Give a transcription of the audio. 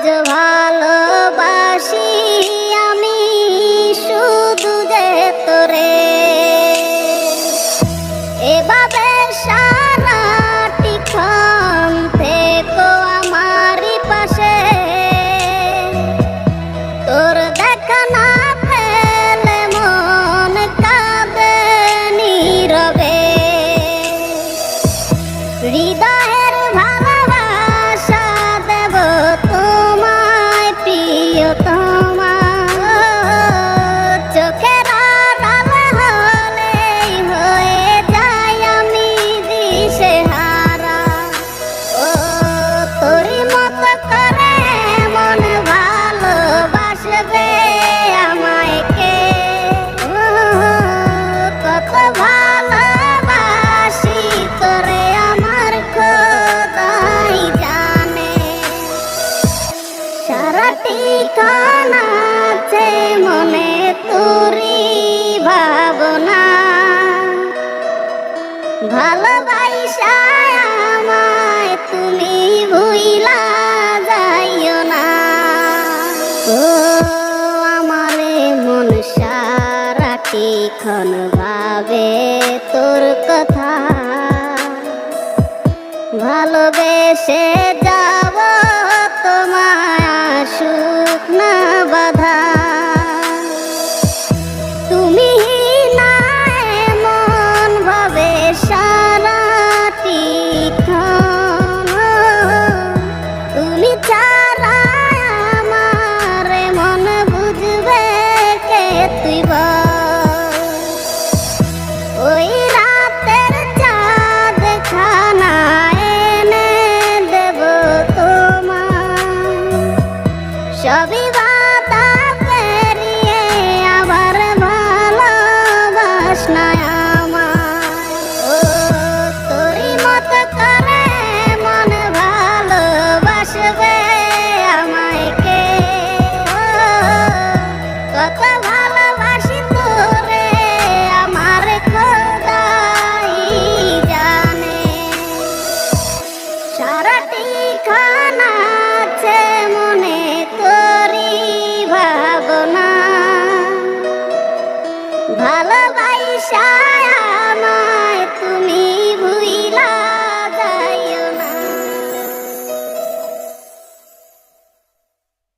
আজ ভালোবাসি আমি শুধু যে তোরে, এভাবে সারাটিক্ষণ থেকো আমারই পাশে। তোর দেখা না পেলে মন কাঁদে নীরবে, হৃদয়ের ভালোবাসা দেব তোমায় প্রিয়তমা। চোখের আড়াল হলেই হয়ে যাই আমি দিশেহারা। ও তোরই মতো করে মন ভালোবাসবে আমায় কে? কত ভালোবাসি তোরে আমার খোদাই জানে। সারাটিক্ষণ আছে মনে তোরই ভাবনা, ভালোবাসা আমায় তুমি ভুইলা যাইও না। ও আমারে মন সারাটিক্ষণ ভাবে তোর কথা, ভালোবেসে যাব তোমায়